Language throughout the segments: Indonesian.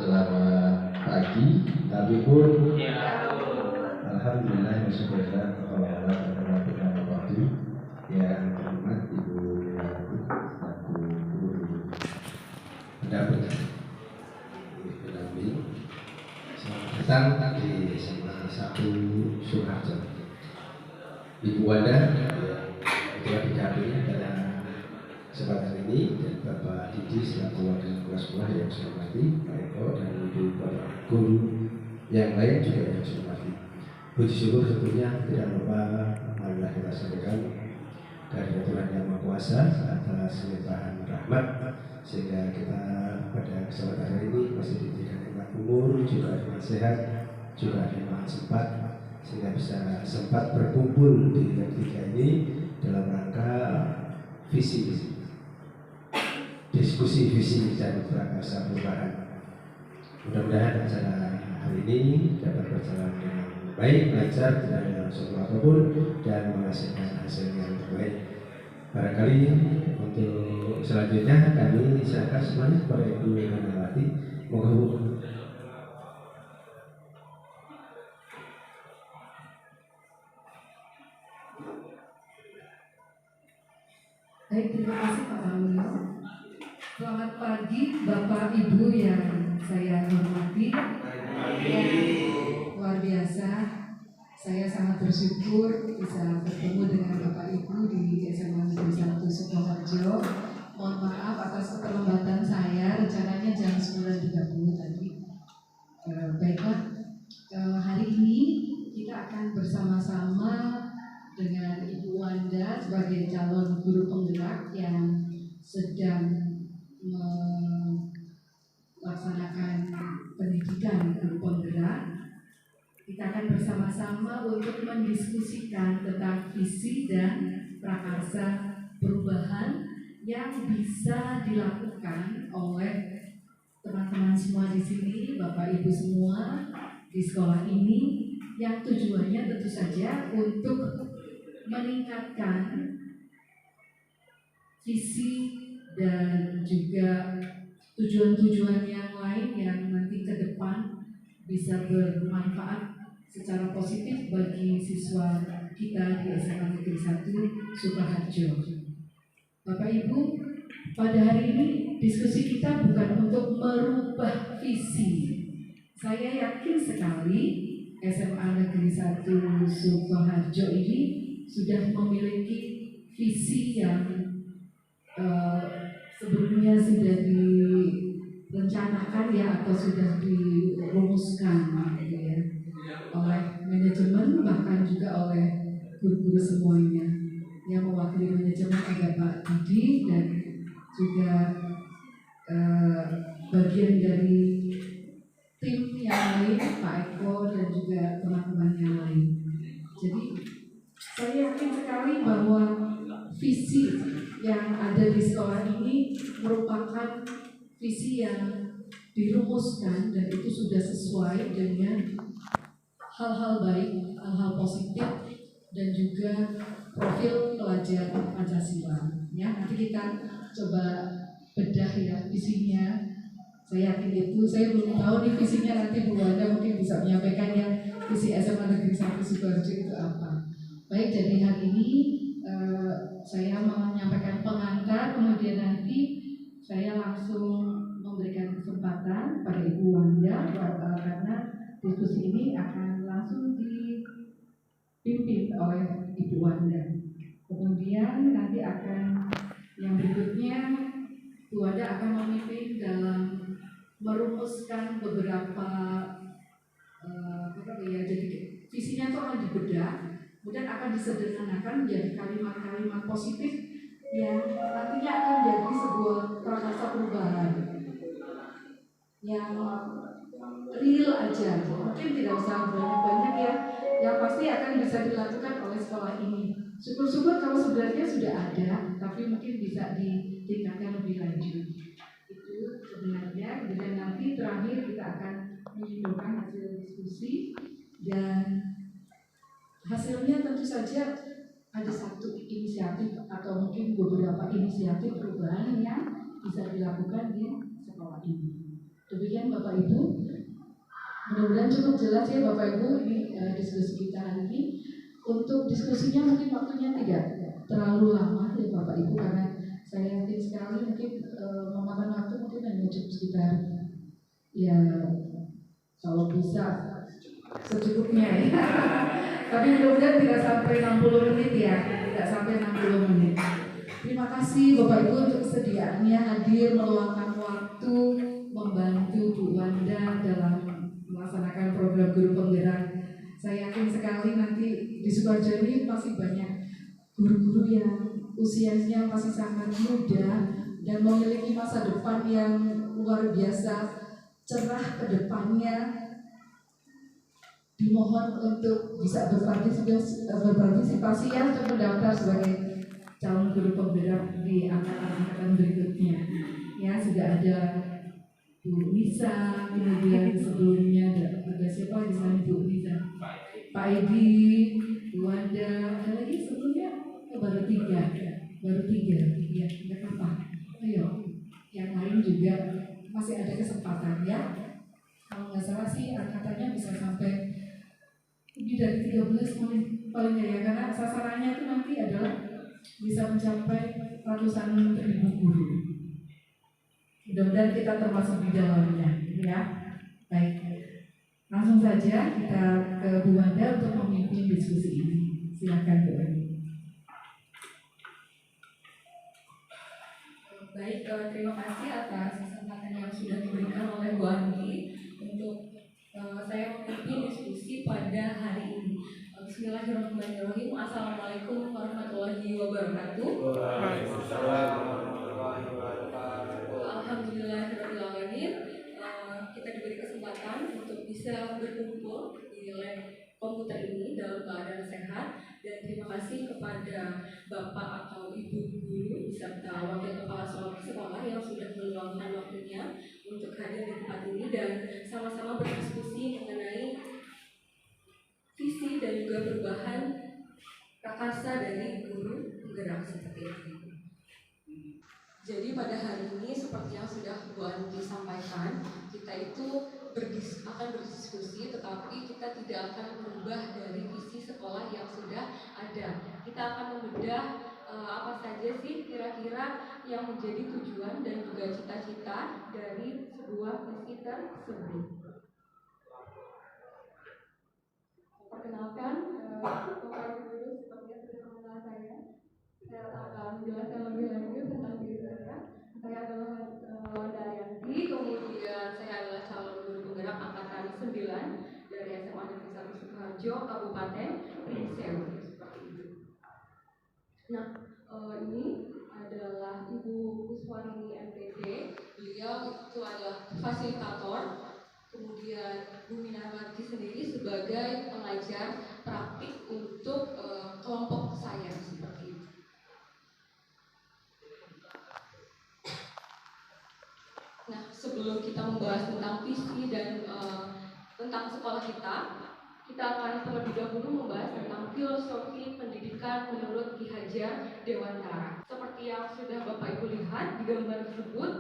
Selamat pagi, tapi pun alhamdulillah bersyukurlah kepada Allah dan waktu yang terhormat Ibu selaku guru pendamping selamat datang di SMA 1 Sukoharjo. Ibu Wanda yang didampingi pada kesempatan ini dan Bapak Didi selaku wakil kelas sekolah yang saya hormati, Pak Eko dan Ibu Bapak guru yang lain juga yang saya hormati. Puji syukur tentunya tidak lupa marilah kita sampaikan dari Tuhan Yang Maha Kuasa atas limpahan rahmat sehingga kita pada kesempatan hari ini masih diberikan nikmat umur, juga dengan sehat, juga dengan sempat sehingga bisa sempat berkumpul di ketiga ini dalam rangka visi diskusi visi dan prakarsa perubahan. Mudah-mudahan acara hari ini dapat berjalan dengan baik, lancar, tidak ada masalah apapun dan menghasilkan hasil yang terbaik. Barangkali untuk selanjutnya kami silakan semuanya kepada Ibu Hanawati. Mohon. Baik, terima kasih Pak Ramil. Selamat pagi Bapak Ibu yang saya hormati. Luar biasa, saya sangat bersyukur bisa bertemu dengan Bapak Ibu di SMA Negeri 1 Sukoharjo. Mohon maaf atas keterlambatan saya, rencananya jam 9.30 tadi. Baiklah, hari ini kita akan bersama-sama dengan Ibu Wanda sebagai calon guru penggerak yang sedang melaksanakan pendidikan guru penggerak. Kita akan bersama-sama untuk mendiskusikan tentang visi dan prakarsa perubahan yang bisa dilakukan oleh teman-teman semua di sini, Bapak Ibu semua di sekolah ini, yang tujuannya tentu saja untuk meningkatkan visi dan juga tujuan-tujuan yang lain yang nanti ke depan bisa bermanfaat secara positif bagi siswa kita di SMA Negeri 1 Sukoharjo. Bapak Ibu, pada hari ini diskusi kita bukan untuk merubah visi. Saya yakin sekali SMA Negeri 1 Sukoharjo ini sudah memiliki visi yang sebelumnya sudah direncanakan ya atau sudah dirumuskan gitu ya, oleh manajemen bahkan juga oleh guru-guru semuanya. Yang mewakili manajemen ada Pak Didi dan juga bagian dari tim yang lain, Pak Eko dan juga teman-teman yang lain. Jadi saya yakin sekali bahwa visi yang ada di sekolah ini merupakan visi yang dirumuskan dan itu sudah sesuai dengan hal-hal baik, hal-hal positif dan juga profil pelajar Pancasila. Ya, nanti kita coba bedah ya visinya. Saya yakin itu, saya belum tahu nih visinya, nanti Bu Wanda mungkin bisa menyampaikan ya visi SMA Negeri 1 Sukoharjo itu apa. Baik, jadi hari ini saya menyampaikan pengantar, kemudian nanti saya langsung memberikan kesempatan pada Ibu Wanda karena diskusi ini akan langsung dipimpin oleh Ibu Wanda. Kemudian nanti akan yang berikutnya Ibu Wanda akan memimpin dalam merumuskan beberapa jadi visinya itu akan dibedah, kemudian akan disederhanakan menjadi kalimat-kalimat positif yang nantinya akan jadi sebuah prakarsa perubahan yang real aja, mungkin tidak usah banyak-banyak ya, yang pasti akan bisa dilakukan oleh sekolah ini. Syukur-syukur kalau sebenarnya sudah ada, tapi mungkin bisa ditingkatkan lebih lanjut. Itu sebenarnya. Kemudian nanti terakhir kita akan menyimpulkan hasil diskusi dan hasilnya tentu saja ada satu inisiatif atau mungkin beberapa inisiatif perubahan yang bisa dilakukan di sekolah ini. Demikian Demikian Bapak Ibu, mudah-mudahan cukup jelas ya Bapak Ibu ini diskusi kita hari ini. Untuk diskusinya mungkin waktunya tidak terlalu lama ya Bapak Ibu, karena saya yakin sekali mungkin memakan waktu mungkin hanya cukup sekitar ya kalau bisa secukupnya ya. Tapi mudah-mudahan tidak sampai 60 menit ya, tidak sampai 60 menit. Terima kasih Bapak Ibu untuk kesediaannya hadir meluangkan waktu membantu Bu Wanda dalam melaksanakan program guru penggerak. Saya yakin sekali nanti di Sukoharjo ini masih banyak guru-guru yang usianya masih sangat muda dan memiliki masa depan yang luar biasa cerah ke depannya. Dimohon untuk bisa berpartisipasi ya untuk mendaftar sebagai calon guru penggerak di angkatan berikutnya. Ya, sudah ada Bu Nisa, kemudian sebelumnya ada siapa di sana, Bu Nisa, Pak Edi, Bu Wanda, ada lagi sebelumnya baru tiga, ya nggak apa, ayo, yang lain juga masih ada kesempatan ya. Kalau nggak salah sih angkatannya bisa sampai lebih dari 13 paling ya, karena sasarannya itu nanti adalah bisa mencapai ratusan ribu guru. Mudah-mudahan kita termasuk di dalamnya, ya. Baik, langsung saja kita ke Bu Wanda untuk memimpin diskusi ini. Silakan Bu Wanda. Baik, terima kasih atas kesempatan yang sudah diberikan oleh Bu Andi untuk saya memimpin diskusi pada hari ini. Bismillahirrahmanirrahim. Assalamualaikum warahmatullahi wabarakatuh. Waalaikumsalam warahmatullahi wabarakatuh. Alhamdulillahirrahmanirrahim. Kita diberi kesempatan untuk bisa berkumpul di lab komputer ini dalam keadaan sehat, dan terima kasih kepada Bapak atau Ibu guru serta Wakil Kepala Sekolah yang sudah meluangkan waktunya untuk hadir di tempat ini dan sama-sama berdiskusi mengenai visi dan juga perubahan prakarsa dari guru penggerak seperti itu. Jadi pada hari ini seperti yang sudah Bu Andi sampaikan, kita itu akan berdiskusi, tetapi kita tidak akan merubah dari visi sekolah yang sudah ada. Kita akan membedah apa saja sih kira-kira yang menjadi tujuan dan juga cita-cita dari sebuah visi tersebut. Perkenalkan, Bapak Ibu sepertinya sudah mengenal saya. Saya akan menjelaskan lebih lanjut tentang diri saya. Saya adalah Wanda Arianti, kemudian saya adalah calon guru penggerak angkatan 9 dari SMA Negeri 1 Sukoharjo, Kabupaten Prinseu. Seperti itu. Nah, ini adalah Ibu Kuswarini MPD. Beliau itu adalah fasilitator. Kemudian Bu Minarwati sendiri sebagai pengajar praktik untuk kelompok saya seperti itu. Nah, sebelum kita membahas tentang visi dan tentang sekolah kita akan terlebih dahulu membahas tentang filosofi pendidikan menurut Ki Hajar Dewantara. Seperti yang sudah Bapak Ibu lihat di gambar tersebut,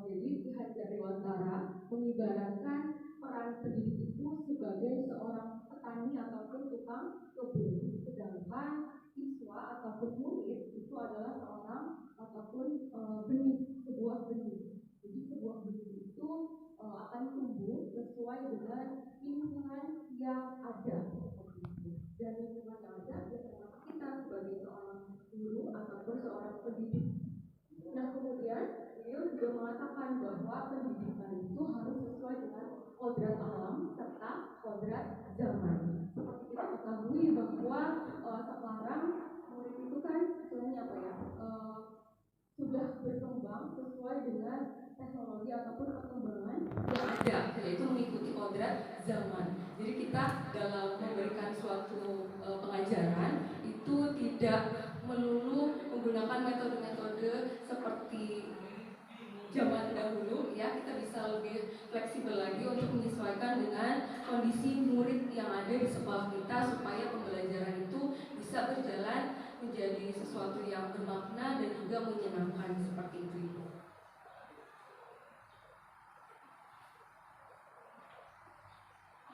jadi Ki Hajar Dewantara mengibaratkan peran pendidik itu sebagai seorang petani ataupun tukang kebun, sedangkan siswa ataupun murid itu adalah seorang ataupun benih, sebuah benih. Jadi sebuah benih itu akan tumbuh sesuai dengan lingkungan yang ada, dan lingkungan yang ada ya termasuk kita sebagai seorang guru ataupun seorang pendidik. Nah, kemudian beliau juga mengatakan bahwa pendidikan itu harus sesuai dengan kodrat alam serta kodrat zaman. Seperti kita ketahui bahwa sekarang murid itu kan istilahnya apa ya, sudah berkembang sesuai dengan teknologi ataupun perkembangan yang ada, yaitu mengikuti kodrat zaman. Jadi kita dalam memberikan suatu pengajaran itu tidak melulu menggunakan metode-metode seperti zaman dahulu, ya. Kita bisa lebih fleksibel lagi untuk menyesuaikan dengan kondisi murid yang ada di sekolah kita supaya pembelajaran itu bisa berjalan menjadi sesuatu yang bermakna dan juga menyenangkan seperti itu.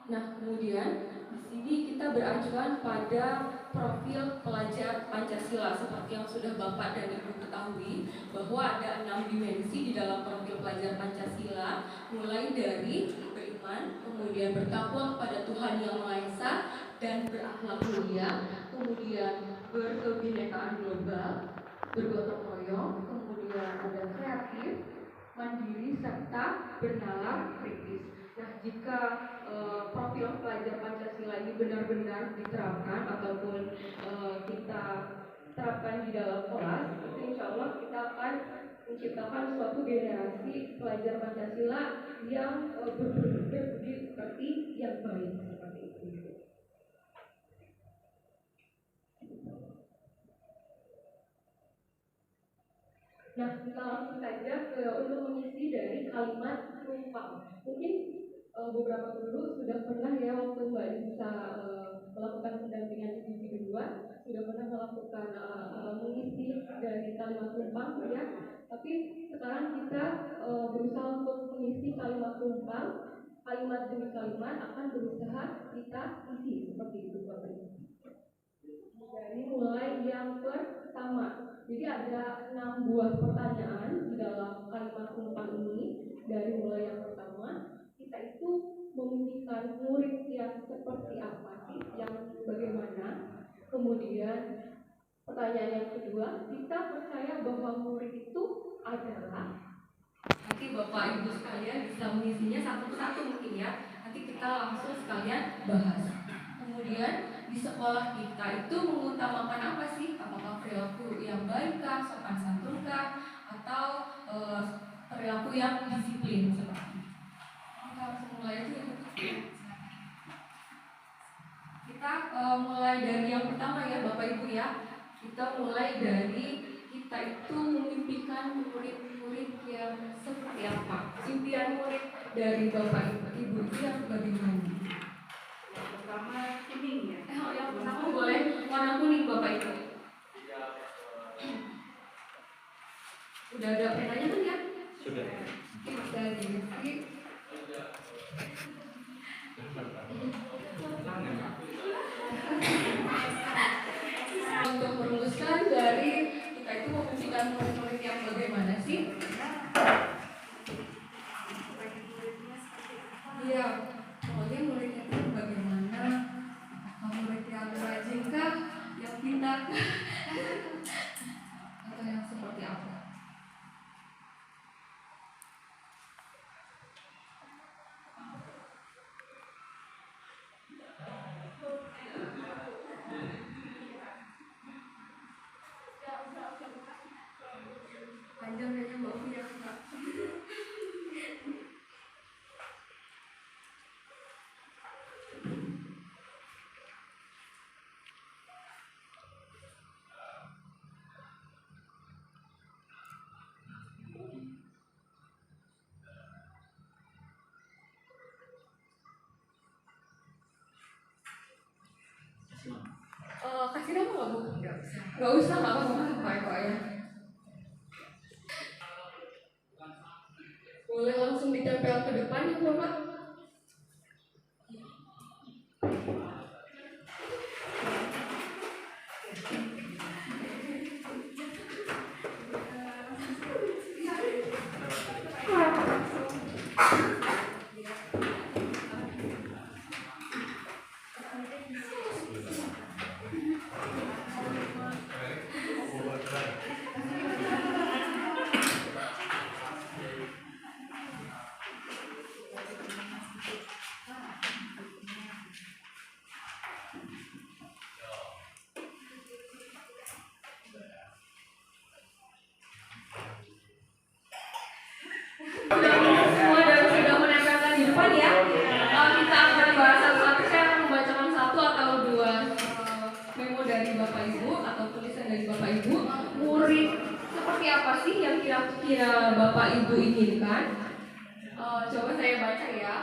Nah, kemudian di sini kita beracuan pada profil pelajar Pancasila seperti yang sudah Bapak dan Ibu ketahui bahwa ada 6 dimensi di dalam profil pelajar Pancasila, mulai dari beriman, kemudian bertakwa kepada Tuhan Yang Maha Esa dan berakhlak mulia, kemudian berkebinekaan global, bergotong royong, kemudian ada kreatif, mandiri serta bernalar kritis. Nah, jika profil pelajar Pancasila ini benar-benar diterapkan ataupun kita terapkan di dalam kelas, itu insya Allah kita akan menciptakan suatu generasi pelajar Pancasila yang berbudi pekerti yang baik seperti itu. Nah, kita langsung saja untuk mengisi dari kalimat penumpang. Mungkin beberapa guru sudah pernah ya waktu Mbak bisa melakukan pendampingan divisi kedua, sudah pernah melakukan mengisi dari kalimat penumpang ya. Tapi sekarang kita berusaha untuk mengisi kalimat penumpang, kalimat demi kalimat akan berusaha kita isi seperti itu Bapak Ibu. Dari mulai yang pertama. Jadi ada 6 buah pertanyaan di dalam kalimat penumpang ini. Dari mulai yang pertama, kita itu memimpikan murid yang seperti apa sih, yang bagaimana. Kemudian pertanyaan yang kedua, kita percaya bahwa murid itu adalah. Nanti Bapak Ibu sekalian bisa mengisinya satu persatu mungkin ya. Nanti kita langsung sekalian bahas. Kemudian di sekolah kita itu mengutamakan apa sih? Apakah perilaku yang baikkah, sopan santunkah, atau perilaku yang disiplin seperti itu? Kita harus mulai itu. Kita mulai dari yang pertama ya Bapak Ibu ya. Kita mulai dari kita itu memimpikan murid-murid yang seperti apa? Impian murid dari Bapak Ibu itu yang bagaimana? Pertama kuning ya. Yang pertama boleh warna kuning Bapak Ibu. Udah ada penanya kan ya? Sudah. Bisa diisi. Untuk merumuskan dari kita itu memimpikan murid-murid yang bagaimana sih? Iya, pokoknya muridnya itu bagaimana? Apakah murid yang rajinkah, yang pintar, atau yang seperti apa? Panjang kayaknya Mbak Ufi ya Kak. Kasih nama nggak Bu? Nggak usah, nggak apa-apa kok ya. Boleh langsung ditempel ke depan ya Bapak. Semua dan sudah menempelkan di depan ya. Kita akan bahas satu-satu. Saya akan membacakan satu atau dua memo dari Bapak Ibu atau tulisan dari Bapak Ibu. Murid seperti apa sih yang kira-kira Bapak Ibu inginkan? Coba saya baca ya.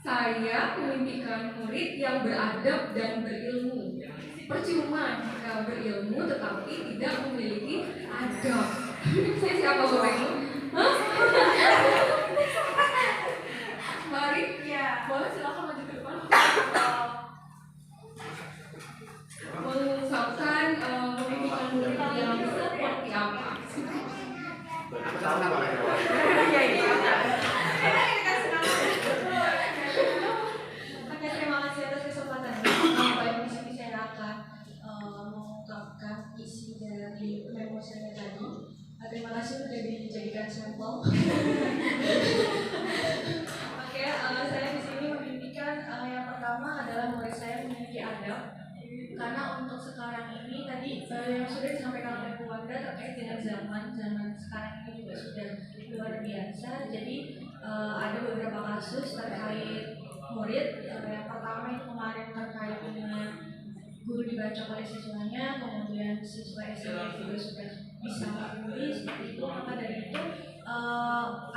Saya memimpikan murid yang beradab dan berilmu. Percuma jika berilmu tetapi tidak memiliki adab. Saya siapa Bapak Ibu? Oke, terima kasih atas kesempatannya. Baik, di sini saya akan mengungkapkan isi dari memo saya tadi. Terima kasih sudah dijadikan sampel. Oke, saya di sini memimpikan yang pertama adalah murid saya memiliki adab. Karena untuk sekarang ini tadi yang sudah disampaikan oleh Bu Wanda terkait dengan zaman sekarang ini juga sudah luar biasa. Jadi ada beberapa kasus terkait murid. Yang pertama itu kemarin terkait dengan guru dibaca oleh siswanya, kemudian siswa SMP juga sudah bisa menulis seperti itu. Maka dari itu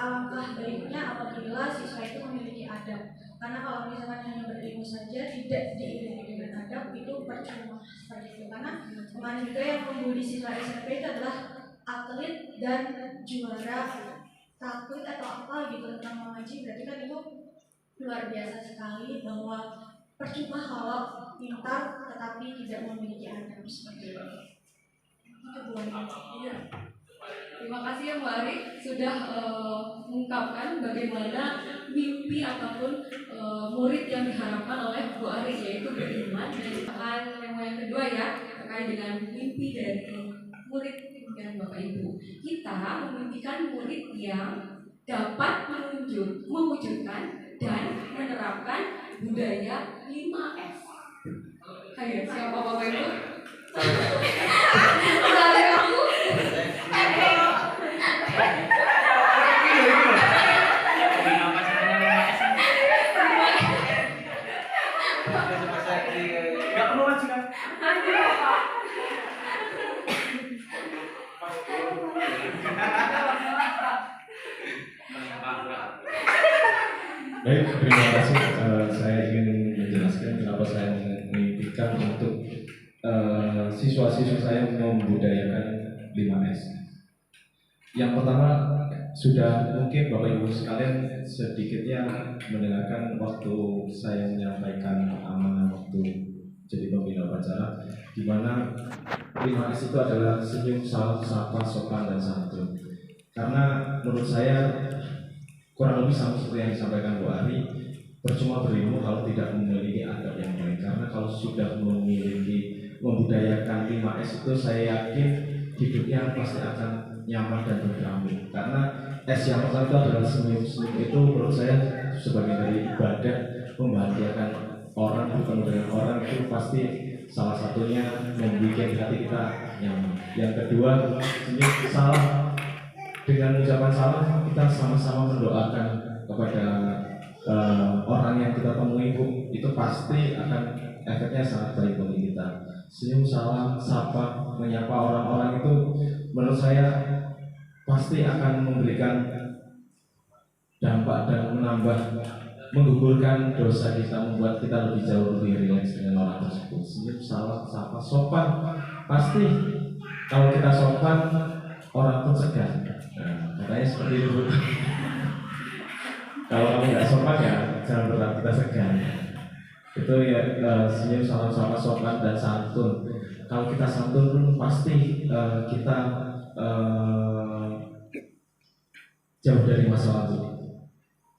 alangkah baiknya apabila siswa itu memiliki adab. Karena kalau misalkan hanya berilmu saja tidak diiringi dengan adab itu percuma seperti itu. Karena kemarin juga yang membuli siswa SMP itu adalah atlet dan juara takut atau apa gitu tentang mengaji. Berarti kan itu luar biasa sekali bahwa percuma kalau pintar tetapi tidak memiliki adab seperti itu. Itu buat Iya. Terima kasih ya Mbak Ari sudah mengungkapkan bagaimana mimpi ataupun murid yang diharapkan oleh Bu Ari, yaitu beriman. Dan memo yang kedua ya, terkait dengan mimpi dari murid dan Bapak Ibu. Kita memimpikan murid yang dapat mewujudkan dan menerapkan budaya 5S. Ayo, siapa Bapak Ibu? Dari aku. Baik, terima kasih. Saya ingin menjelaskan kenapa saya memimpikan untuk siswa-siswa saya membudayakan 5S. Yang pertama, sudah mungkin Bapak Ibu sekalian sedikitnya mendengarkan waktu saya menyampaikan amanah waktu jadi pembina upacara, di mana 5S itu adalah senyum, salam, sapa, sopan, dan santun. Karena menurut saya kurang lebih sama seperti yang disampaikan Bu Ari, percuma berilmu kalau tidak memiliki adab yang baik. Karena kalau sudah membudayakan 5S itu, saya yakin hidupnya pasti akan nyaman dan berdamai. Karena S yang pertama itu adalah senyum-senyum. Itu menurut saya sebagai dari ibadah, membahagiakan orang, bertemu dengan orang, itu pasti salah satunya membuat hati kita nyaman. Yang kedua, senyum, salam. Dengan ucapan salam kita sama-sama mendoakan kepada orang yang kita temui, itu pasti akan efeknya sangat baik bagi kita. Senyum, salam, sapa, menyapa orang-orang itu menurut saya pasti akan memberikan dampak dan menggugurkan dosa kita, membuat kita lebih jauh lebih rileks dengan orang tersebut. Senyum, salam, sapa, sopan, pasti kalau kita sopan orang pun segan. Nah, katanya seperti itu. Kalau kamu nggak sopan ya jangan berharap kita segan. Itu ya, senyum, salam, sapa, sopan, dan santun. Kalau kita santun pun pasti kita jauh dari masa lalu.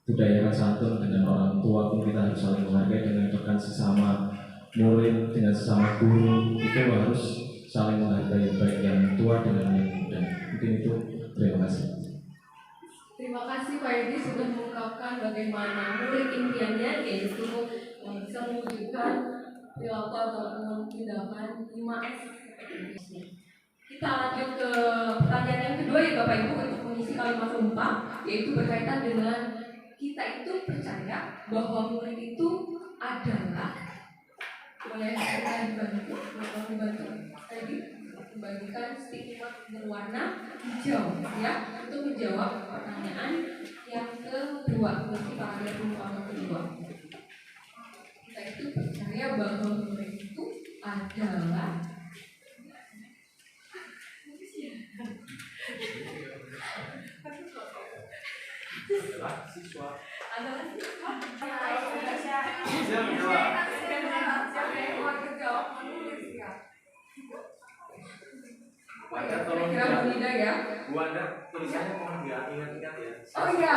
Budayakan santun dengan orang tua pun kita harus saling menghargai, dengan rekan sesama murid, dengan sesama guru itu harus saling menghargai, baik yang tua dengan yang muda. Mungkin itu. Terima kasih. Terima kasih Pak Edi sudah mengungkapkan bagaimana murid impiannya yaitu bisa mewujudkan perilaku ataupun tindakan 5S. Kita lanjut ke pertanyaan yang kedua ya Bapak Ibu untuk mengisi kalimat sumpah, yaitu berkaitan dengan kita itu percaya bahwa murid itu adalah, boleh kita dibantu tadi membagikan stigma berwarna hijau ya untuk menjawab pertanyaan yang kedua, mungkin paragraf yang kedua. Kita itu percaya bahwa murid itu adalah siswa. Wanda tolong Kira-kira Bu Nida ya. Bu Wanda tulisannya mohon diingat-ingat ya. Oh iya.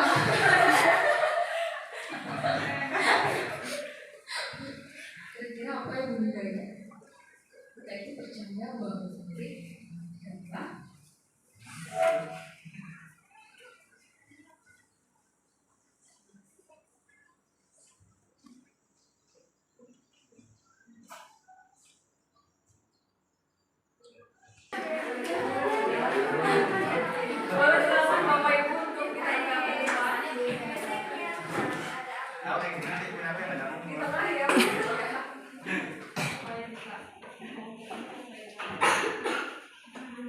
Kira-kira apa yang Bu Nida ya? Kita itu percaya bahwa murid adalah Boleh silakan Bapak Ibu untuk kita ikuti Pak. Di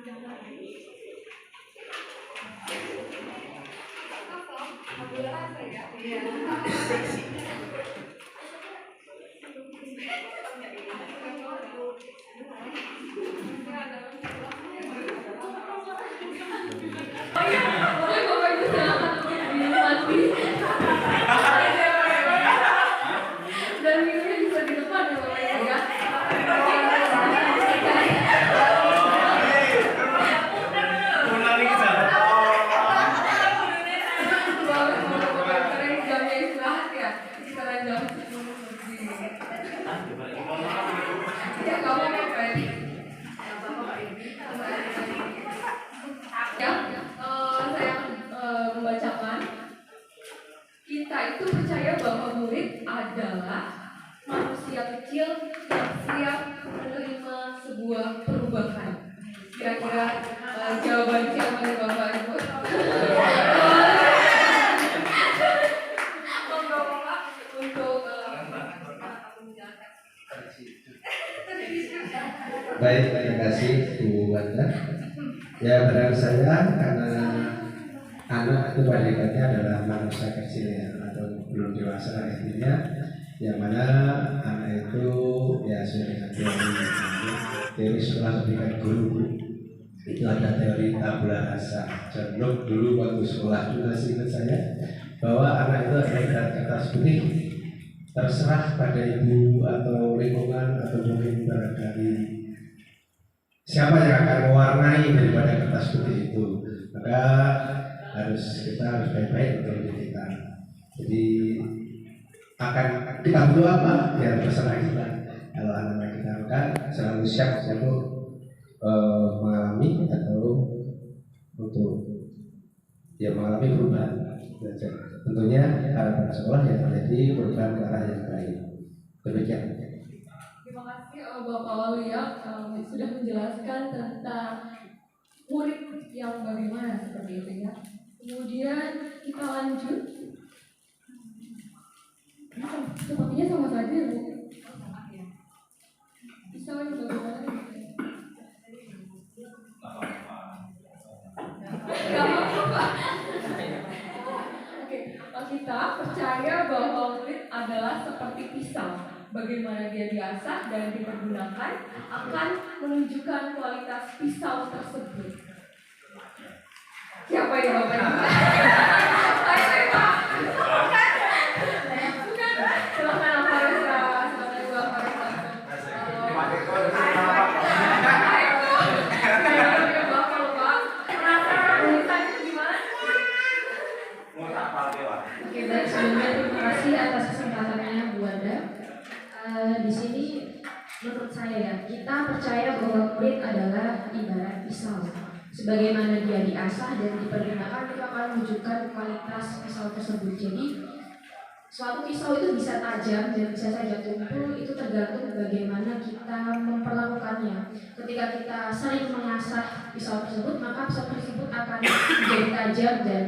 tengah ya. Boleh Bapak Ibu silakan untuk dinikmati. Dan minumnya bisa di depan ya Bapak Ibu ya. Karena jamnya istirahat ya. Sekarang jam 10 lebih. Ya nggak apa-apa Pak Edi. Ya, saya membacakan. Kita itu percaya bahwa murid adalah manusia kecil yang siap menerima sebuah perubahan. Kira-kira jawaban siapa nih Bapak Ibu? Monggo Bapak untuk Baik, terima kasih Bu Wanda. Ya, benar saya karena anak itu pada hakikatnya adalah manusia kecil ya, atau belum dewasa intinya, yang mana anak itu ya sudah dengan teori sekolah pendidikan guru itu ada teori tabula rasa. Contoh dulu waktu sekolah juga sih ingat saya bahwa anak itu adalah ibarat kertas putih, terserah pada ibu atau lingkungan atau mungkin barangkali siapa yang akan mewarnai daripada kertas putih itu. Maka kita harus baik-baik untuk diri kita. Jadi akan kita butuh apa? Ya terserah kita. Kalau anak-anak kita akan selalu siap untuk mengalami atau untuk ya mengalami perubahan belajar. Tentunya harapan sekolah yang terjadi perubahan ke arah yang baik. Demikian. terima kasih Bapak Waluya sudah menjelaskan tentang murid yang bagaimana seperti itu ya. Kemudian kita lanjut. Sepertinya sama saja ya Bu. Bisa ini bagaimana? Gak apa-apa. Oke, kita percaya bahwa murid adalah seperti pisau. Bagaimana dia diasah dan dipergunakan akan menunjukkan kualitas pisau tersebut. Siapa yang Bapak Ibu? Saya Pak. Bukan. Silakan Alfarisa. Silakan Ibu Alfarisa. Bapak lupa. Penasaran tulisannya gimana? Oke, baik, sebelumnya terima kasih atas kesempatannya Bu Wanda. Di sini menurut saya ya, kita percaya bahwa murid adalah ibarat pisau. Sebagaimana dia diasah dan dipergunakan, itu akan menunjukkan kualitas pisau tersebut. Jadi suatu pisau itu bisa tajam dan bisa saja tumpul, itu tergantung bagaimana kita memperlakukannya. Ketika kita sering mengasah pisau tersebut, maka pisau tersebut akan menjadi tajam dan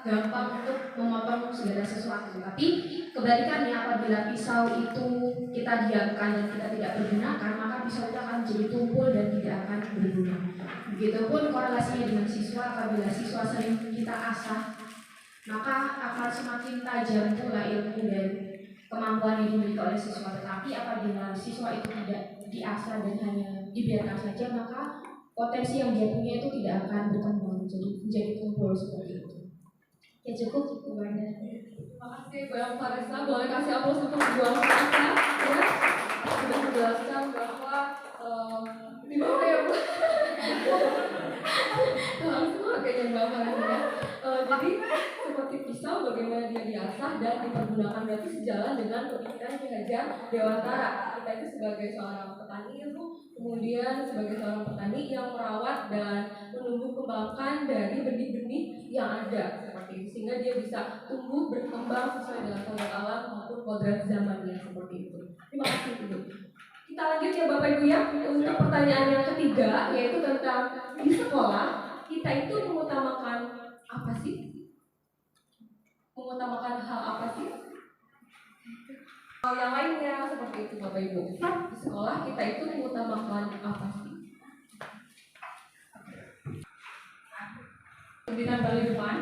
gampang untuk memotong segala sesuatu. Tapi kebalikannya, apabila pisau itu kita diamkan dan kita tidak pergunakan, maka pisau itu akan menjadi tumpul dan tidak akan berguna. Begitupun korelasinya dengan siswa. Apabila siswa sering kita asah, maka akan semakin tajam pula ilmu dan kemampuan yang dimiliki oleh siswa. Tetapi apabila siswa itu tidak diasah dan hanya dibiarkan saja, maka potensi yang dia punya itu tidak akan berkembang, jadi menjadi tumpul seperti itu. Ya cukup, Bu Wanda. Terima kasih Bu Alfarisa. Boleh kasih aplaus untuk Bu Alfarisa ya, sudah menjelaskan bahwa di bawah ya Bu. dari Mbak Farahnya. Jadi seperti pisau bagaimana dia diasah dan dipergunakan berarti sejalan dengan pemikiran Ki Hajar Dewantara. Kita itu sebagai seorang petani itu kemudian sebagai seorang petani yang merawat dan menumbuh kembangkan dari benih-benih yang ada seperti itu sehingga dia bisa tumbuh berkembang sesuai dengan kodrat alam maupun kodrat zamannya seperti itu. Terima kasih Ibu. Kita lanjut ya Bapak Ibu ya untuk pertanyaan yang ketiga yaitu tentang di sekolah kita itu mengutamakan apa sih? Mengutamakan hal apa sih? Hal yang lainnya seperti itu Bapak Ibu. Di sekolah kita itu mengutamakan apa sih? Pimpinan balik depan.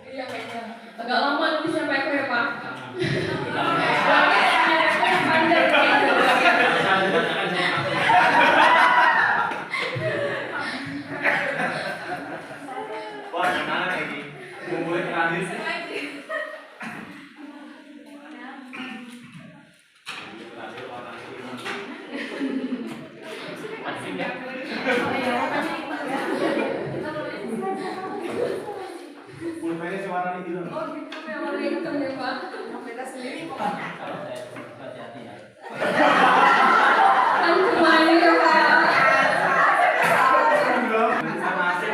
Iya kayaknya agak lama nanti sampai aku ya Pak. Panjang Wah, gimana ini? Ngumpulin terakhir sih. Pulpennya sewarna gitu. Oh gitu ya warna hitam ya Pak. Beda sendiri kok. Kalau saya hati-hati ya. Kan kemana ya Pak? Sama asing.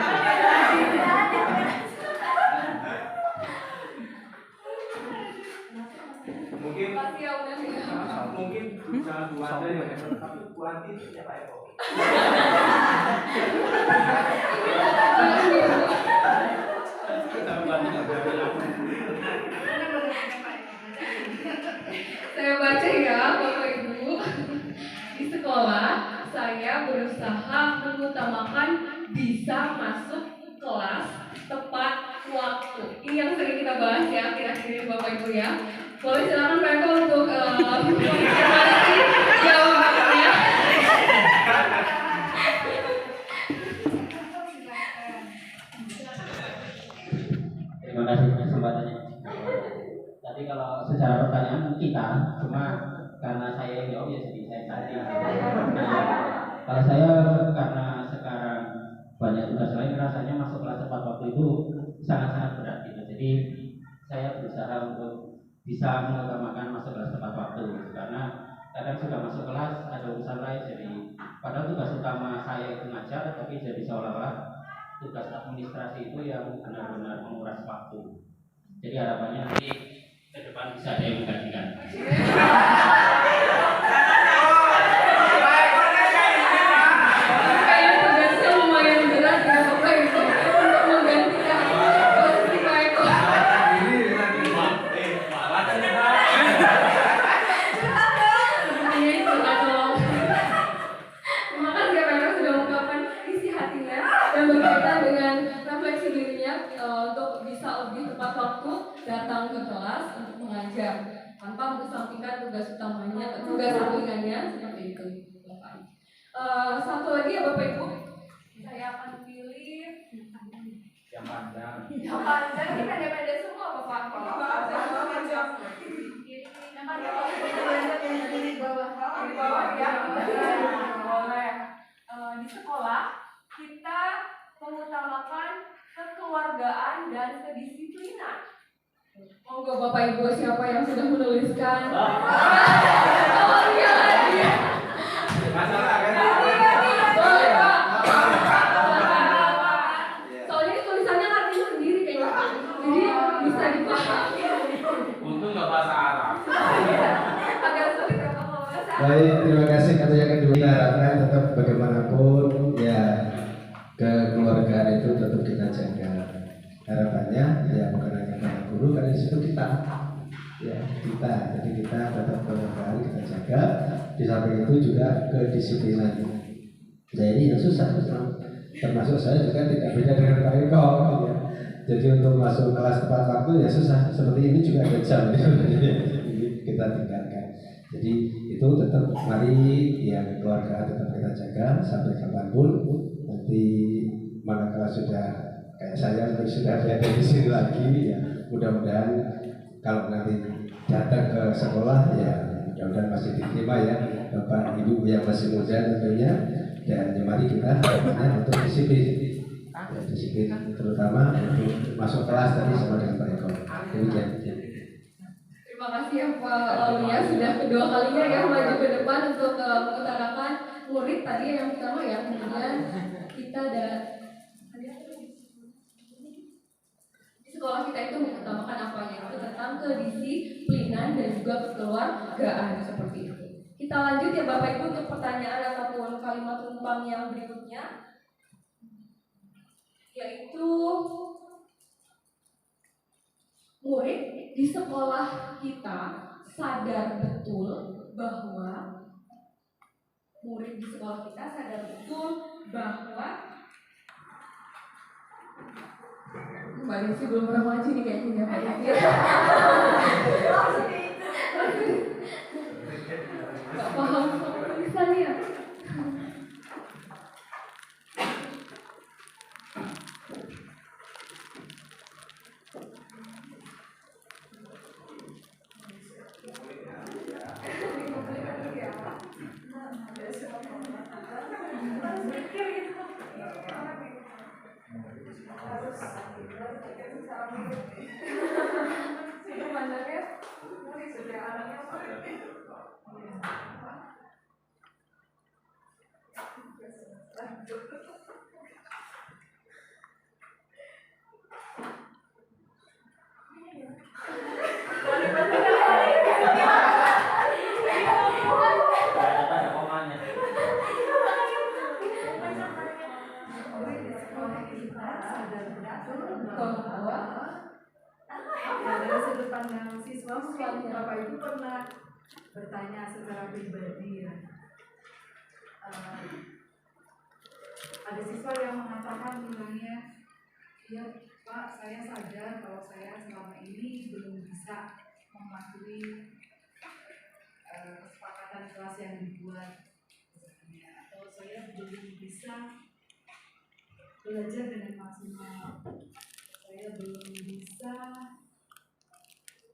Mungkin Makasih ya udah ya. mungkin jangan Bu Wanda ya, tapi Bu Andi siapa ya kok? Saya baca ya Bapak Ibu. Di sekolah saya berusaha mengutamakan bisa masuk kelas tepat waktu. Ini yang sering kita bahas ya akhir-akhir ini Bapak Ibu ya. Boleh silakan Pak Eko untuk konfirmasi jawabannya. Terima kasih kesempatannya. Tadi kalau secara pertanyaan kita, cuma karena saya yang jawab ya jadi saya tadi. Kalau saya karena sekarang banyak tugas lain, rasanya masuk kelas tepat waktu itu sangat-sangat berat gitu. Jadi saya berusaha untuk bisa mengutamakan masuk kelas tepat waktu karena kadang sudah masuk kelas ada urusan lain jadi padahal tugas utama saya itu ngajar tapi jadi seolah-olah tugas administrasi itu yang benar-benar menguras waktu. Jadi harapannya nanti ke depan bisa ada yang menggantikan. Kayaknya tugasnya lumayan berat ya Bapak Ibu untuk menggantikan posisi Pak Eko. Sepertinya itu Pak tolong. Terima kasih ya Pak Eko sudah mengungkapkan isi hatinya dan berkaitan dengan refleksi dirinya untuk bisa lebih tepat waktu datang ke kelas untuk mengajar tanpa mengesampingkan tugas utamanya, tugas sampingannya seperti itu. Satu lagi ya Bapak Ibu, saya akan pilih Yang panjang. yang panjang. Ini pendek-pendek semua Bapak. Yang panjang di bawah ya. Boleh. Di sekolah kita mengutamakan kekeluargaan dan kedisiplinan. Monggo Bapak Ibu siapa yang sudah menuliskan? Oh iya lagi. Masalah kan? Boleh Pak. Soalnya tulisannya artinya sendiri kayaknya Pak. Jadi bisa dipahami. Untung nggak bahasa Arab. Agak sulit ya Pak kalau bahasa. Baik, terima kasih. Kata yang kedua, kita harapkan tetap bagaimanapun ya kekeluargaan itu tetap kita jaga. Harapannya ya bukan hanya para guru, karena di situ kita, ya kita. Jadi kita tetap kekeluargaan kita jaga. di samping itu juga kedisiplinan. Nah ini yang susah, termasuk saya juga tidak beda dengan Pak Eko ya. Jadi untuk masuk kelas tepat waktu ya susah, seperti ini juga ada jam ini kita tinggalkan. Jadi itu tetap mari yang keluarga tetap kita jaga sampai kapanpun. Nanti manakala sudah kayak saya sudah ada di sini lagi ya, mudah-mudahan kalau nanti datang ke sekolah ya mudah-mudahan masih diterima ya Bapak Ibu yang masih muda tentunya. Dan mari kita untuk disiplin ya, disiplin terutama untuk masuk kelas tadi sama dengan Pak Eko. Demikian. Terima kasih ya Pak Aulia sudah kedua kalinya ya maju ke depan untuk mengutarakan murid tadi yang pertama ya, kemudian kita ada di sekolah kita itu mengutamakan apanya itu tentang kedisiplinan dan juga kekeluargaan seperti itu. Kita lanjut ya Bapak Ibu untuk pertanyaan ataupun kalimat tumpang yang berikutnya, yaitu murid di sekolah kita sadar betul bahwa Mbak Desi belum pernah maju nih kayaknya Pak Desi. Gak paham sama tulisannya ya. Dari sudut pandang siswa, mungkin Bapak Ibu pernah bertanya secara pribadi ya. Ada siswa yang mengatakan misalnya, ya Pak, saya sadar kalau saya selama ini belum bisa mematuhi kesepakatan kelas yang dibuat, atau saya belum bisa belajar dengan maksimal, saya belum bisa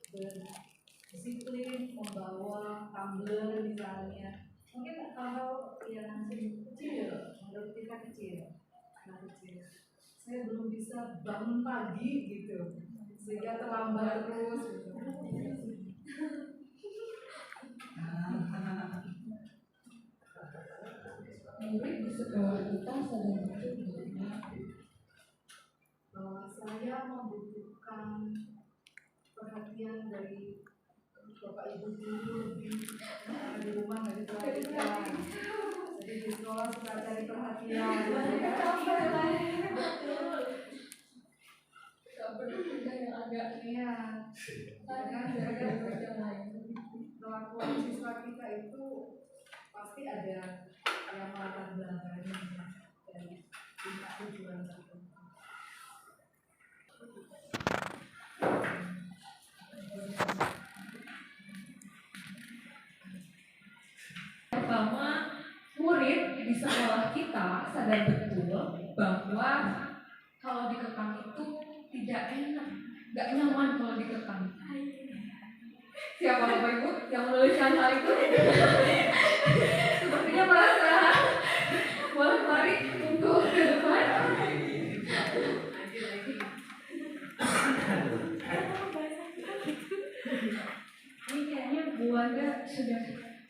berdisiplin membawa tumbler misalnya. Mungkin hal-hal yang kecil, menurut kita kecil, saya belum bisa bangun pagi gitu, sehingga terlambat terus gitu. Murid di sekolah kita sadar betul bahwa saya membutuhkan perhatian dari Bapak Ibu guru lebih di rumah nggak diperhatikan. Jadi di sekolah suka cari perhatian. Gak perlu yang agak Iya. Karena yang lain. kelakuan siswa kita itu pasti ada yang melatar belakangnya dan punya tujuan tertentu. Pertama, murid di sekolah kita sadar betul bahwa kalau dikekang itu tidak enak, nggak nyaman kalau dikekang. Siapa Bapak Ibu yang menuliskan hal itu? Sepertinya merasa boleh mari untuk ke depan. Ini kayaknya Bu Wanda sudah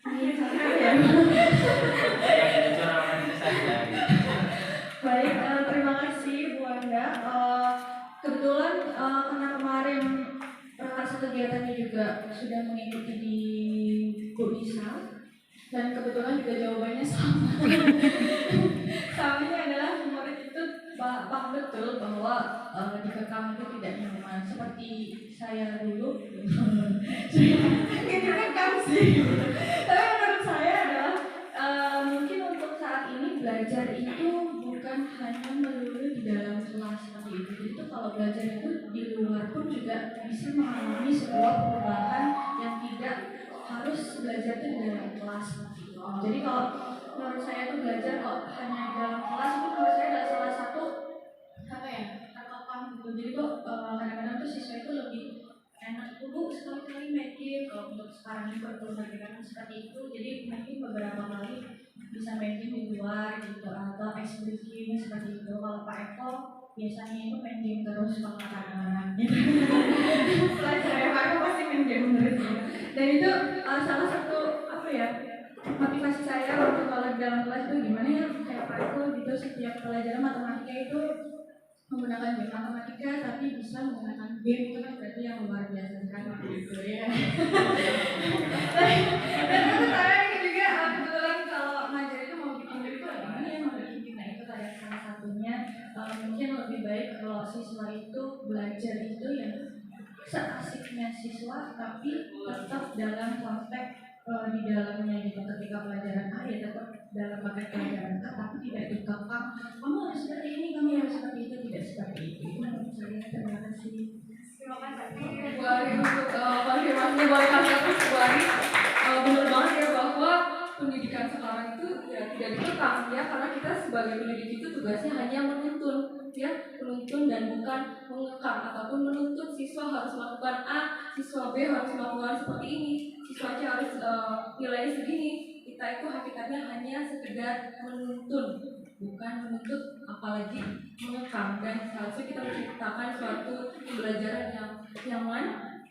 mengingatkan ya. Baik, terima kasih Bu Wanda. Kebetulan karena kemarin prakarsa kegiatannya juga sudah mengikuti di Bu Nisa, dan kebetulan juga jawabannya sama. Samanya adalah murid itu paham betul bahwa dikekang itu tidak nyaman. Seperti saya dulu, saya dikekang sih. Tapi menurut saya belajar itu bukan hanya melulu di dalam kelas seperti itu. Jadi itu kalau belajar itu di luar pun juga bisa mengalami sebuah perubahan yang tidak harus belajar itu di dalam kelas seperti itu. Jadi kalau menurut saya itu belajar kok hanya di dalam kelas itu menurut saya adalah salah satu terkopang gitu. Jadi kok kadang-kadang tuh siswa itu lebih enak itu Bu sekali-kali main game. Kalau untuk sekarang ini perkembangan seperti itu, jadi mungkin beberapa kali bisa main game di luar gitu atau eksklusif seperti itu. Kalau Pak Eko biasanya itu main game terus kalau kadang-kadang gitu. Pelajaran Pak Eko pasti main game terus gitu. Dan itu salah satu motivasi saya waktu kalau di dalam kelas itu gimana ya kayak Pak Eko gitu, setiap pelajaran matematika itu menggunakan game matematika tapi bisa menggunakan game itu kan berarti yang luar biasa sekali gitu ya. Dan menurut saya juga kebetulan kalau ngajar itu mau bikin game itu gimana ya mau bikin game, nah itu kayak salah satunya mungkin lebih baik kalau siswa itu belajar itu yang seasiknya siswa tapi tetap dalam konteks di dalamnya gitu. Ketika pelajaran A ya tetap dalam paket pelajaran A tapi tidak dikekang kamu harus seperti ini, kamu harus seperti itu, tidak seperti itu. Itu menurut saya. Terima kasih. Terima kasih Bu Ari untuk konfirmasinya. Boleh kami apresiasi Bu Ari. Benar banget ya bahwa pendidikan sekarang itu ya tidak dikekang ya, karena kita sebagai pendidik itu tugasnya hanya menuntun ya, menuntun dan bukan mengekang ataupun menuntut siswa harus melakukan A, siswa B harus melakukan seperti ini, siswa C harus nilai segini. Kita itu hakikatnya hanya sekedar menuntun, bukan menuntut apalagi mengekang, dan seharusnya kita menciptakan suatu pembelajaran yang nyaman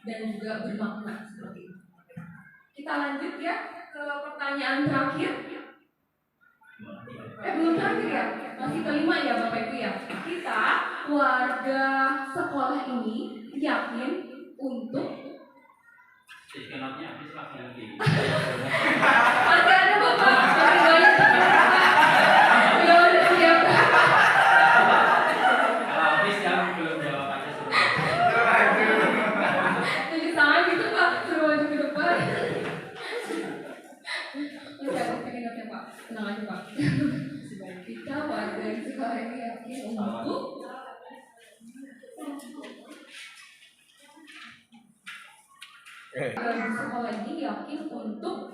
dan juga bermakna seperti itu. Kita lanjut ya ke pertanyaan terakhir. Belum terakhir ya, masih kelima ya Bapak Ibu ya. Kita warga sekolah ini yakin untuk Kenapnya habis lagi. masih ada Bapak, masih banyak. Belum ada siap. Kalau habis yang belum jawab aja Tunjuk tangan gitu Pak, suruh maju ke depan. Masih ada penyedapnya Pak, tenang aja Pak. Kita warga di sekolah ini yakin untuk di sekolah ini yakin untuk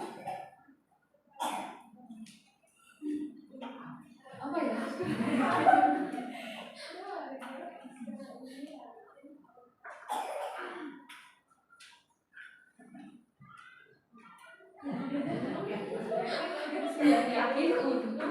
apa ya? Yakin untuk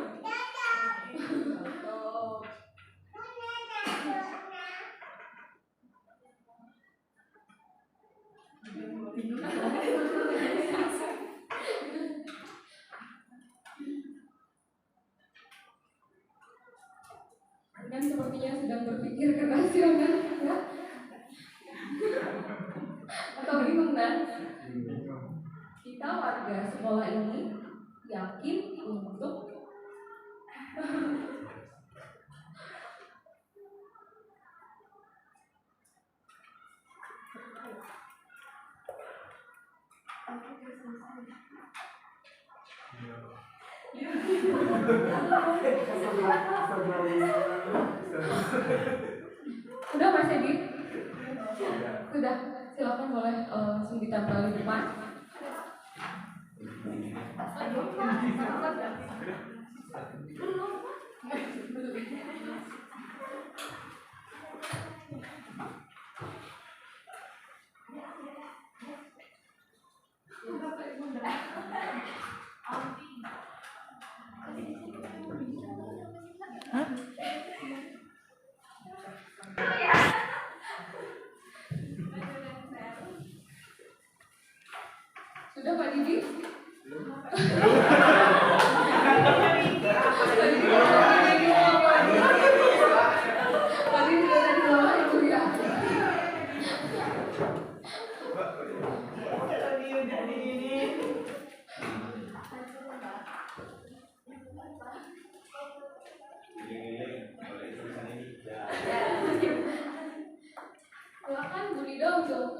dan sepertinya sedang berpikir keras ya atau bingung kan? Kita warga sekolah ini yakin untuk udah Mas Edi? Sudah, silakan boleh langsung ditempel di depan. Sudah Pak Didi? Pak Didi sudah di bawah itu ya. Silakan Bu Nida untuk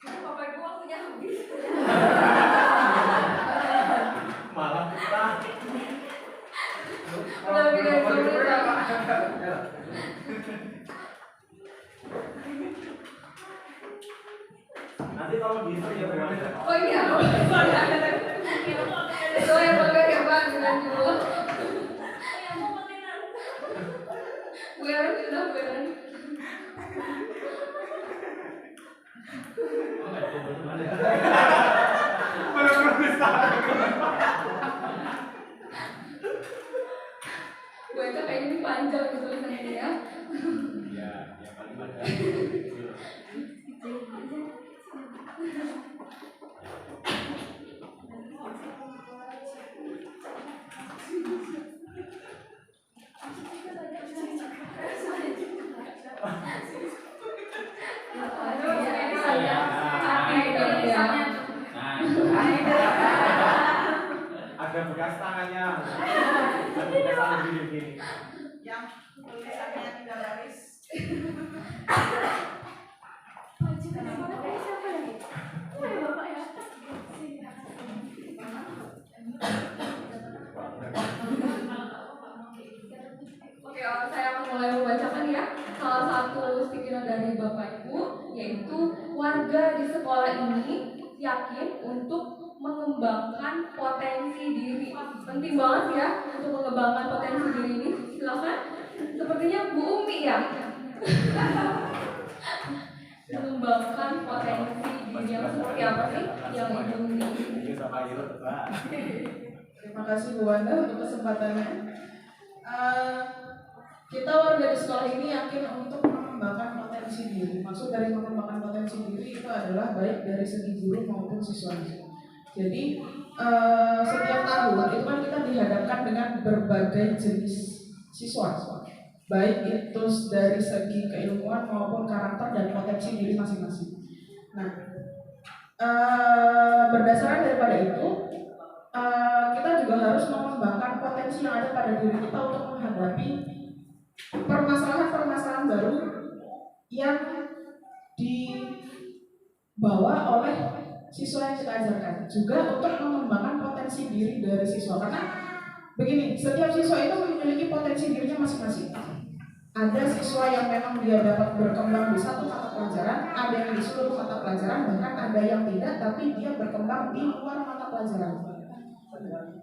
Bapak Ibu waktunya habis. Malah kita. Udah lebih dari 2 menit lagi. Nanti kalau bisa ya Bu Wanda. Oh iya, sesuai program ya Pak dengan judul. Bukan. Belum bisa. Gue itu kayaknya ini panjang gitu tulisannya ya. Ya, yang paling banyak. Ada bekas tangannya. Ada bekas tangan gini. Yang tulisannya 3 baris. Oke, saya akan mulai membacakan ya salah satu stiker dari Bapak Ibu, yaitu warga di sekolah ini yakin untuk mengembangkan potensi diri. Penting banget ya untuk mengembangkan potensi diri ini. Silakan. Sepertinya Bu Umi ya. Mengembangkan potensi diri yang seperti apa sih yang Ibu Umi? Terima kasih Bu Wanda untuk kesempatannya. Kita warga di sekolah ini yakin untuk mengembangkan potensi diri. Maksud dari mengembangkan potensi diri itu adalah baik dari segi guru maupun siswa. Jadi setiap tahun itu kan kita dihadapkan dengan berbagai jenis siswa, baik itu dari segi keilmuan maupun karakter dan potensi diri masing-masing. Nah, berdasarkan daripada itu, kita juga harus mengembangkan potensi yang ada pada diri kita untuk menghadapi permasalahan-permasalahan baru yang dibawa oleh siswa yang kita ajarkan. Juga untuk mengembangkan potensi diri dari siswa. Karena begini, setiap siswa itu memiliki potensi dirinya masing-masing. Ada siswa yang memang dia dapat berkembang di satu mata pelajaran, ada yang di seluruh mata pelajaran, bahkan ada yang tidak, tapi dia berkembang di luar mata pelajaran.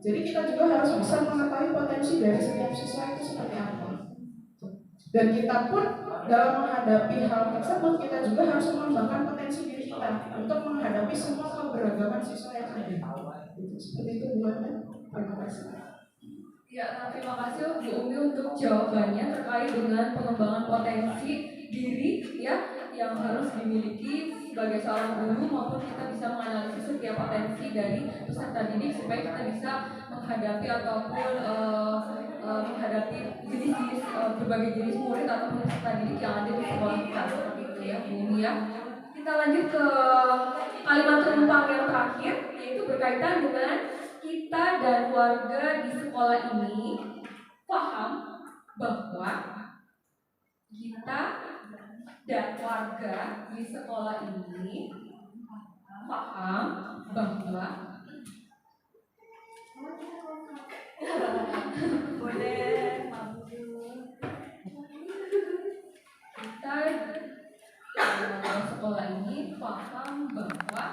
Jadi kita juga harus bisa mengetahui potensi dari setiap siswa itu seperti apa. Dan kita pun dalam menghadapi hal tersebut, kita juga harus mengembangkan potensi diri kita untuk menghadapi semua keberagaman siswa yang ada. Seperti itu Bu Wanda. Terima kasih. Ya, terima kasih Bu Umi untuk jawabannya terkait dengan pengembangan potensi diri ya yang harus dimiliki sebagai seorang guru maupun kita bisa menganalisis setiap potensi dari peserta didik supaya kita bisa menghadapi ataupun menghadapi jenis-jenis berbagai jenis murid atau peserta didik yang ada di sekolah kita seperti itu ya Bu Umi ya. Kita lanjut ke kalimat penumpang yang terakhir yaitu berkaitan dengan kita dan warga di sekolah ini paham bahwa kita dan warga di sekolah ini paham bahwa kita dan warga sekolah ini paham bahwa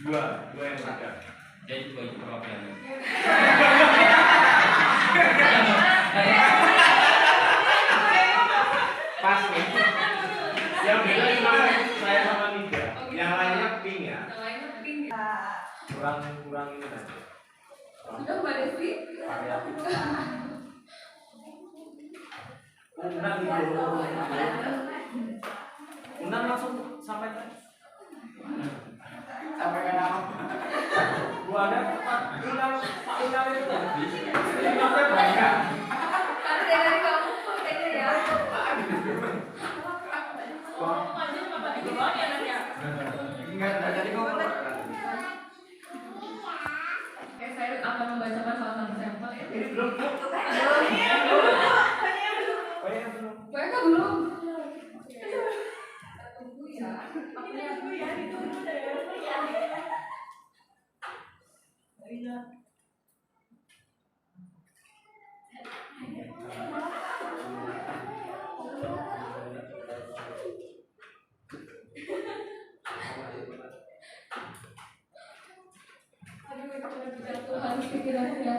Dua yang ada. Jadi dua itu perwakilan. Pas nih. Yang beda cuma saya sama Nida. Yang lainnya pink ya. Yang lainnya pink. Kurang ini aja. Sudah Mbak Desi? Variatif. Unang langsung sampai tadi. Sampai ke apa? Gua ada Pak Unang itu tadi. Unangnya banyak. Karena dari kamu pakainya ya. Enggak, jadi ngomong. Saya akan membacakan salah satu sampel ya. Ini belum. Mereka belum. Tunggu ya. Tuhan pikirannya.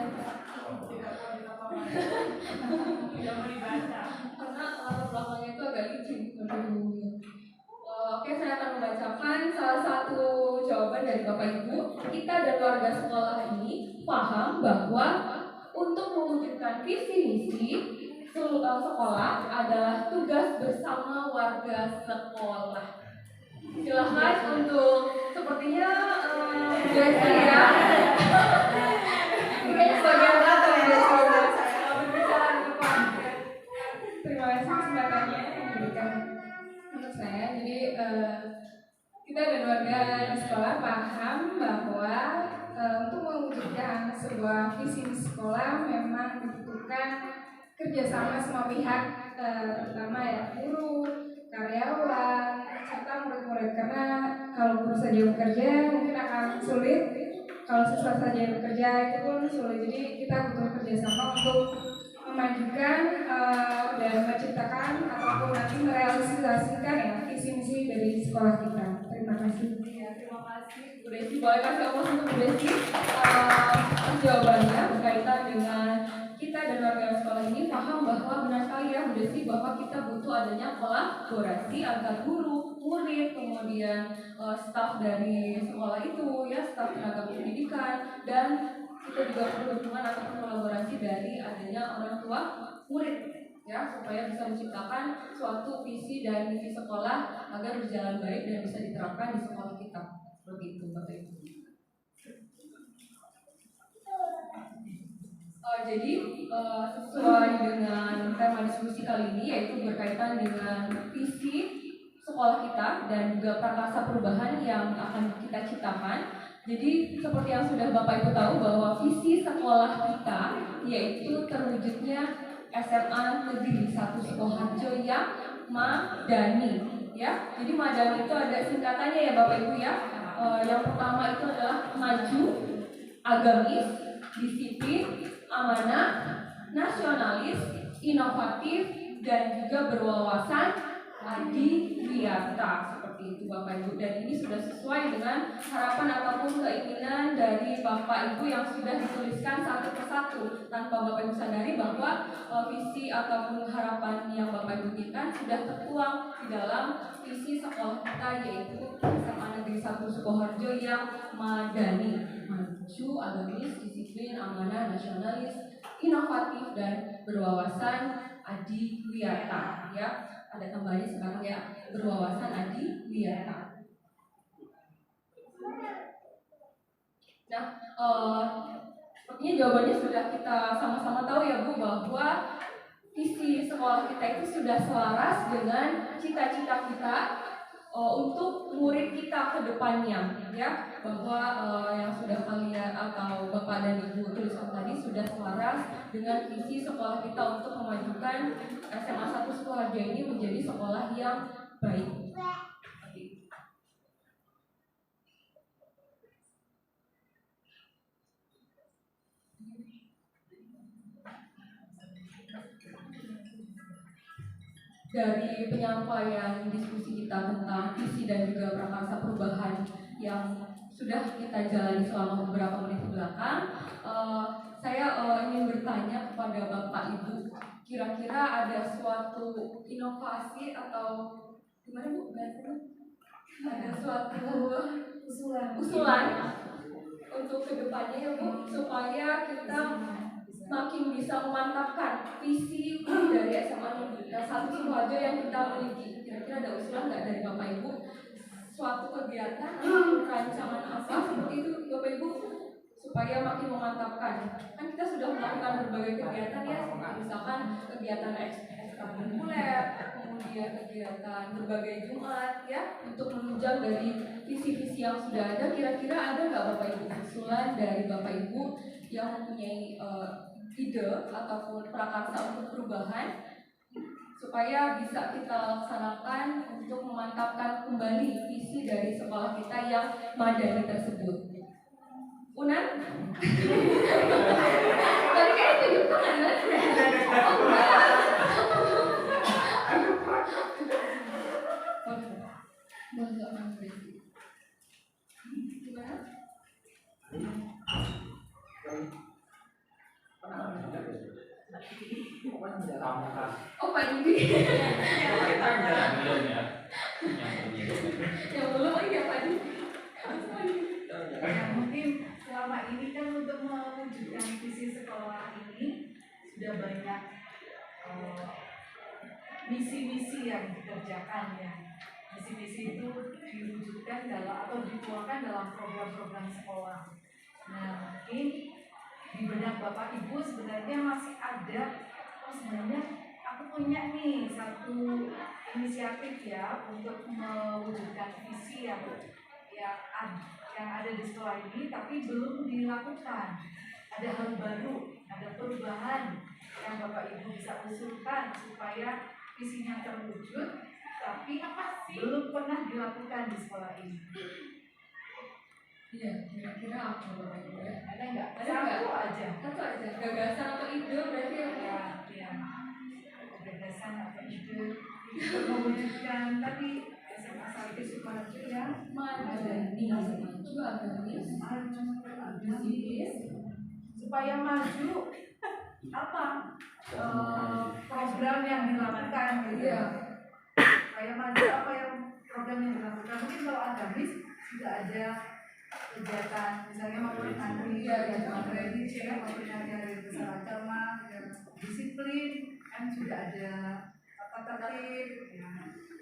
Karena belakangnya itu agak licin. Oke, saya akan membacakan salah satu jawaban dari Bapak Ibu. Kita dan warga sekolah ini paham bahwa untuk mewujudkan visi misi sekolah adalah tugas bersama warga sekolah. Silahkan untuk sepertinya Desi ya. Ini sebagian data yang berbicara di depan. Terima kasih kesempatannya yang diberikan untuk saya. Jadi kita dan warga di sekolah paham bahwa untuk mewujudkan sebuah visi sekolah memang dibutuhkan kerjasama semua pihak, terutama ya guru, karyawan, serta murid-murid. Karena kalau guru saja bekerja mungkin akan sulit, kalau siswa saja bekerja itu pun sulit. Jadi kita butuh kerjasama untuk memajukan dan menciptakan ataupun nanti merealisasikan ya visi misi dari sekolah kita. Terima kasih. Ya, terima kasih Bu Desi. Boleh kasih aplaus untuk Bu Desi. Jawabannya berkaitan dengan kita dan warga sekolah ini paham bahwa benar sekali ya Bu Desi bahwa kita butuh adanya kolaborasi antar guru, murid, kemudian staf dari sekolah itu ya, staf tenaga pendidikan, dan kita juga perlu dukungan atau kolaborasi dari adanya orang tua murid ya, supaya bisa menciptakan suatu visi dan misi sekolah agar berjalan baik dan bisa diterapkan di sekolah kita. Seperti itu Bapak Ibu. Jadi sesuai dengan tema diskusi kali ini yaitu berkaitan dengan visi sekolah kita dan juga prakarsa perubahan yang akan kita ciptakan. Jadi seperti yang sudah Bapak Ibu tahu bahwa visi sekolah kita yaitu terwujudnya SMA Negeri 1 Sukoharjo yang madani ya. Jadi madani itu ada singkatannya ya Bapak Ibu ya. Yang pertama itu adalah maju, agamis, disiplin, amanah, nasionalis, inovatif, dan juga berwawasan adiwiyata. Seperti itu Bapak Ibu, dan ini sudah sesuai dengan harapan ataupun keinginan dari Bapak Ibu yang sudah dituliskan satu persatu tanpa Bapak Ibu sadari bahwa visi ataupun harapan yang Bapak Ibu berikan sudah tertuang di dalam visi sekolah kita yaitu SMA Negeri 1 Sukoharjo yang madani, maju, agamis, disiplin, amanah, nasionalis, inovatif, dan berwawasan adiwiyata ya. Ada tambahnya sekarang ya, berwawasan adiwiyata. Nah, sepertinya jawabannya sudah kita sama-sama tahu ya Bu, bahwa visi sekolah kita itu sudah selaras dengan cita-cita kita untuk murid kita ke depannya ya, bahwa yang sudah kalian atau Bapak dan Ibu tuliskan tadi sudah selaras dengan visi sekolah kita untuk memajukan SMA 1 Sukoharjo ini menjadi sekolah yang baik. Dari penyampaian diskusi kita tentang visi dan juga prakarsa perubahan yang sudah kita jalani selama beberapa menit ke belakang. Saya ingin bertanya kepada Bapak Ibu, kira-kira ada suatu inovasi atau gimana Bu bahasanya? Ada suatu usulan untuk kedepannya ya Bu, supaya kita makin bisa memantapkan visi dari SMA Negeri 1 Sukoharjo yang kita miliki. Kira-kira ada usulan nggak dari Bapak Ibu? Suatu kegiatan atau rancangan apa seperti itu Bapak Ibu, supaya makin memantapkan. Kan kita sudah melakukan berbagai kegiatan ya, misalkan kegiatan ekstrakurikuler, kemudian kegiatan berbagai Jumat ya, untuk menunjang dari visi-visi yang sudah ada. Kira-kira ada nggak Bapak Ibu usulan dari Bapak Ibu yang mempunyai ide ataupun prakarsa untuk perubahan supaya bisa kita laksanakan untuk memantapkan kembali visi dari sekolah kita yang madani tersebut. Unan? Tadi kayak tunjuk tangan kan? Oh enggak. Enggak mampu. Gimana? Oh Pak Didi. Kita jalan belum ya. Yang belum iya Pak Didi. Ya, mungkin selama ini kan untuk mewujudkan visi sekolah ini sudah banyak misi-misi yang dikerjakan ya. Misi-misi itu diwujudkan dalam atau dituangkan dalam program-program sekolah. Nah, mungkin di benak Bapak Ibu sebenarnya masih ada, sebenarnya aku punya nih satu inisiatif ya untuk mewujudkan visi yang ada di sekolah ini tapi belum dilakukan. Ada hal baru, ada perubahan yang Bapak Ibu bisa usulkan supaya visinya terwujud tapi belum pernah dilakukan di sekolah ini. Iya, kira-kira apa Bapak Ibu ya? Ada nggak? Satu aja. Satu aja. Gagasan atau ide berarti ya? Ya. Gagasan atau ide untuk mewujudkan tadi SMA 1 Sukoharjo ya. Madani, maju agamis, disiplin, supaya maju apa program yang dilakukan gitu ya. Supaya maju apa yang program yang dilakukan. Mungkin kalau agamis sudah ada kegiatan misalnya maupun nanti materi ya, maupun hari besar agama, disiplin kan juga ada tata tertib, ya.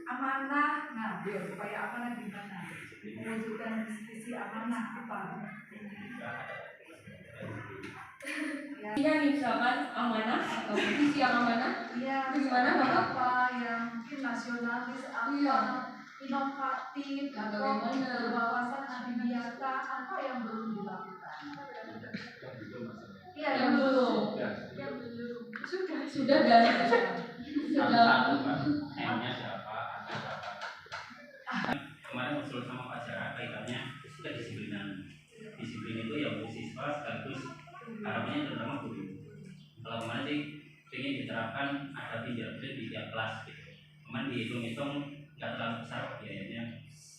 Amanah. Nah, supaya amanah gimana? Mewujudkan visi amanah apa? ya nih misalkan amanah atau visi yang amanah. Iya. Bagaimana Bapak? Apa yang mungkin nasionalis apa? Inovatif atau berwawasan anti biasa apa yang belum dilakukan? Iya yang belum. Sudah dan sudah. M-nya siapa? Kemarin usul sama Pak Jara kaitannya kedisiplinan. Disiplin itu ya untuk siswa sekaligus harapannya terutama guru. Kalau kemarin sih ingin diterapkan ada pinjam di tiap kelas gitu. Kemarin dihitung-hitung nggak terlalu besar biayanya,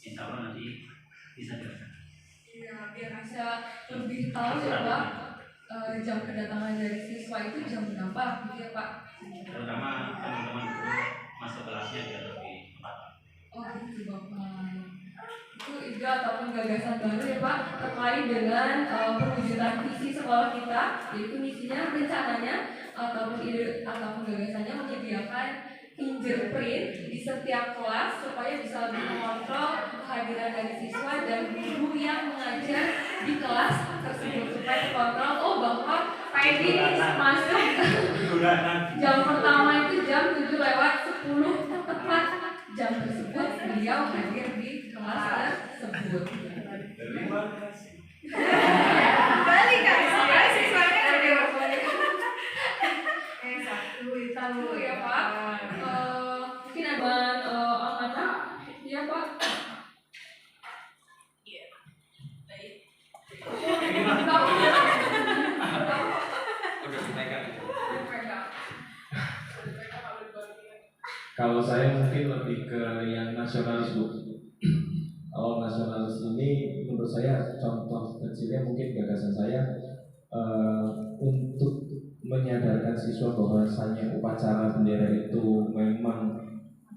insya Allah nanti bisa dirasakan. Iya, biar bisa lebih tahu ya Pak, jam kedatangan dari siswa itu jam berapa gitu ya Pak? Terutama teman-teman guru masuk kelasnya biar lebih cepat. Oh gitu Bapak. Itu ide ataupun gagasan baru ya Pak terkait dengan perwujudan visi sekolah kita, yaitu misinya rencananya ataupun ide ataupun gagasannya menyediakan fingerprint di setiap kelas supaya bisa lebih mengontrol kehadiran dari siswa dan guru yang mengajar di kelas tersebut supaya terkontrol. Oh bahwa Pak Edi masuk jam pertama itu jam 7:10 tepat jam tersebut beliau hadir di kelas tersebut. Terima kasih. Balik kan siswanya ada Satu ya Pak. Mungkin ada amanah ya Pak. Iya. Baik. Udah dipegang. Kalau saya mungkin lebih ke yang nasionalis Bu. Kalau nasionalis ini menurut saya contoh kecilnya mungkin gagasan saya untuk menyadarkan siswa bahwasanya upacara bendera itu memang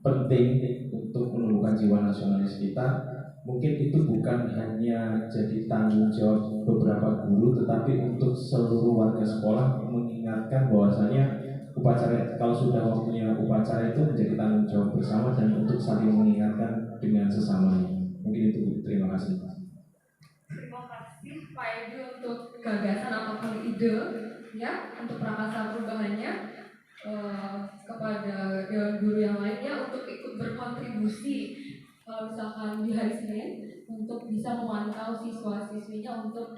penting untuk menumbuhkan jiwa nasionalis kita. Mungkin itu bukan hanya jadi tanggung jawab beberapa guru, tetapi untuk seluruh warga sekolah mengingatkan bahwasanya upacara, kalau sudah waktunya upacara itu menjadi tanggung jawab bersama dan untuk saling mengingatkan dengan sesamanya. Mungkin itu. Terima kasih. Terima kasih Pak Edu untuk gagasan ataupun ide ya untuk prakarsa perubahannya, kepada guru yang lainnya untuk ikut berkontribusi kalau misalkan di hari Senin untuk bisa memantau siswa-siswinya untuk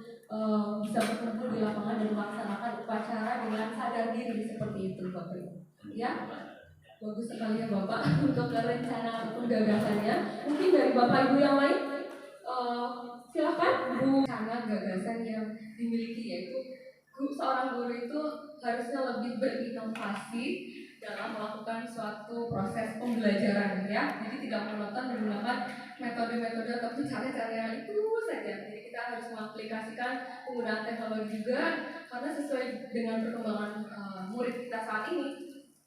bisa berkumpul di lapangan dan melaksanakan upacara dengan sadar diri seperti itu Bapak Ibu. Ya, bagus sekali ya Bapak untuk rencana ataupun gagasannya. Mungkin dari Bapak Ibu yang lain, silakan Bu. Karena gagasan yang dimiliki yaitu seorang guru itu harusnya lebih berinovasi dalam melakukan suatu proses pembelajaran ya. Jadi tidak monoton menggunakan metode-metode ataupun cara-cara yang itu saja. Jadi kita harus mengaplikasikan penggunaan teknologi juga karena sesuai dengan perkembangan murid kita saat ini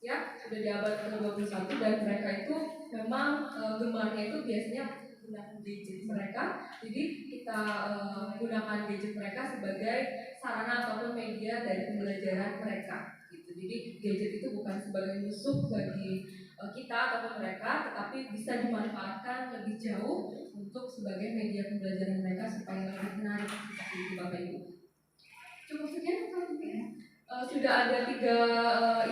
ya, sudah di abad ke-21 dan mereka itu memang gemarnya itu biasanya menggunakan gadget mereka. Jadi kita gunakan gadget mereka sebagai sarana ataupun media dari pembelajaran mereka gitu. Jadi gadget itu bukan sebagai musuh bagi kita ataupun mereka, tetapi bisa dimanfaatkan lebih jauh untuk sebagai media pembelajaran mereka supaya lebih menarik seperti itu Bapak Ibu. Cukup sekian atau tidak? Sudah ada 3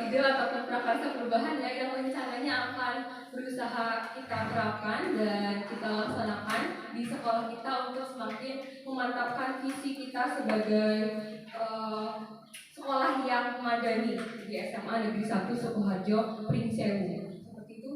ide ataupun prakarsa perubahan ya yang rencananya akan berusaha kita terapkan dan kita laksanakan di sekolah kita untuk semakin memantapkan visi kita sebagai sekolah yang madani di SMA Negeri 1 Sukoharjo Pringsewu. Seperti itu.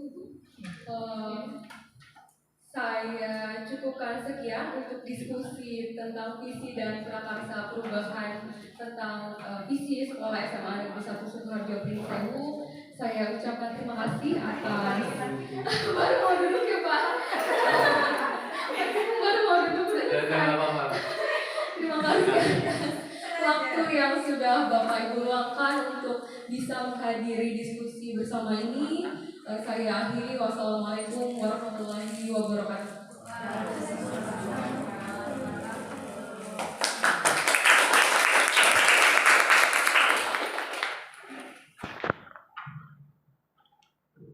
Saya cukupkan sekian untuk diskusi tentang visi dan prakarsa perubahan tentang visi sekolah SMA Negeri 1 Sukoharjo Pringsewu. Saya ucapkan terima kasih atas baru mau duduk ya Pak. Baru mau duduk. Terima kasih atas waktu yang sudah Bapak Ibu luangkan untuk bisa menghadiri diskusi bersama ini. Saya akhiri. Wassalamualaikum warahmatullahi wabarakatuh.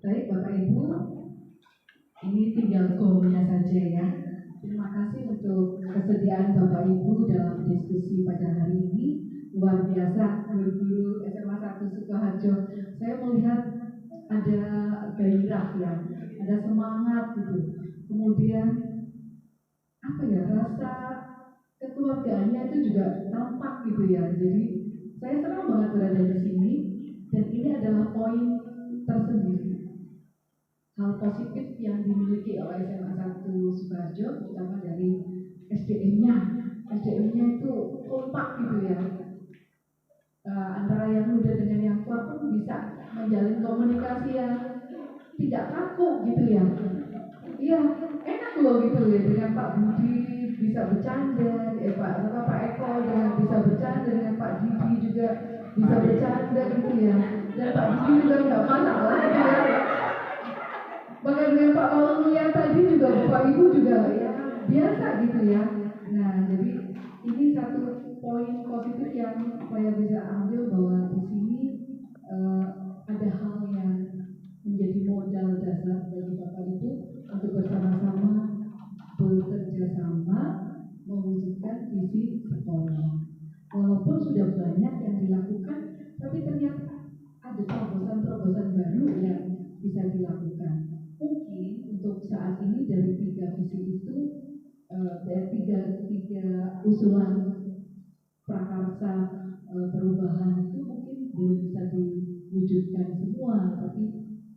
Baik Bapak Ibu, ini tinggal go-nya saja ya. Terima kasih untuk kesediaan Bapak Ibu dalam diskusi pada hari ini. Luar biasa, guru-guru SMA 1 Sukoharjo. Saya melihat ada gairah ya, ada semangat gitu. Kemudian apa ya, rasa kekeluargaannya itu juga tampak gitu ya. Jadi saya senang banget berada di sini dan ini adalah poin tersendiri. Hal positif yang dimiliki oleh SMA 1 Sukoharjo, terutama dari SDM-nya. SDM-nya itu kompak gitu ya. Antara yang muda dengan yang tua pun bisa menjalin komunikasi yang tidak kaku gitu ya. Iya, enak loh gitu ya, dengan Pak Budi bisa bercanda, Pak Eko dengan bisa bercanda, dengan Pak Didi juga bisa bercanda gitu ya. Dan Pak Didi juga nggak masalah gitu ya. Bahkan dengan Pak Maulana tadi juga Bapak Ibu juga ya biasa gitu ya. Nah, jadi ini satu poin positif yang saya bisa ambil bahwa di sini ada hal yang menjadi modal dasar bagi Bapak Ibu untuk bersama-sama bekerja sama mewujudkan visi sekolah. Walaupun sudah banyak yang dilakukan, tapi ternyata ada terobosan-terobosan baru yang bisa dilakukan. Mungkin untuk saat ini dari 3 visi itu, dari tiga usulan prakarsa perubahan itu mungkin belum bisa diwujudkan semua, tapi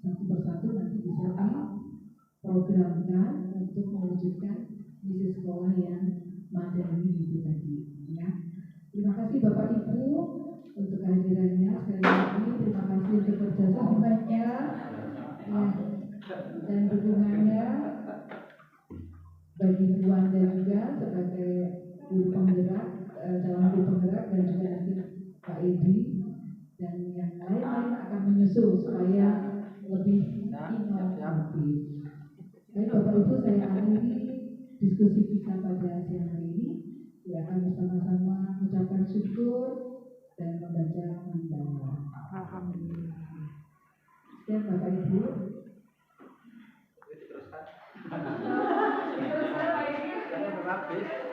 satu persatu nanti bisa diprogramkan untuk mewujudkan misi sekolah yang madani itu tadi. Ya. Terima kasih Bapak Ibu untuk kehadirannya sekali lagi. Terima kasih untuk kerjasamanya dan dukungannya bagi Bu Wanda juga. menyusul supaya lebih inovatif. Baik Bapak Ibu, saya akhiri diskusi kita pada siang hari ini. Kita akan bersama-sama mengucapkan syukur dan membaca mandala. Alhamdulillah. Sekian Bapak Ibu. Teruskan Pak Ini.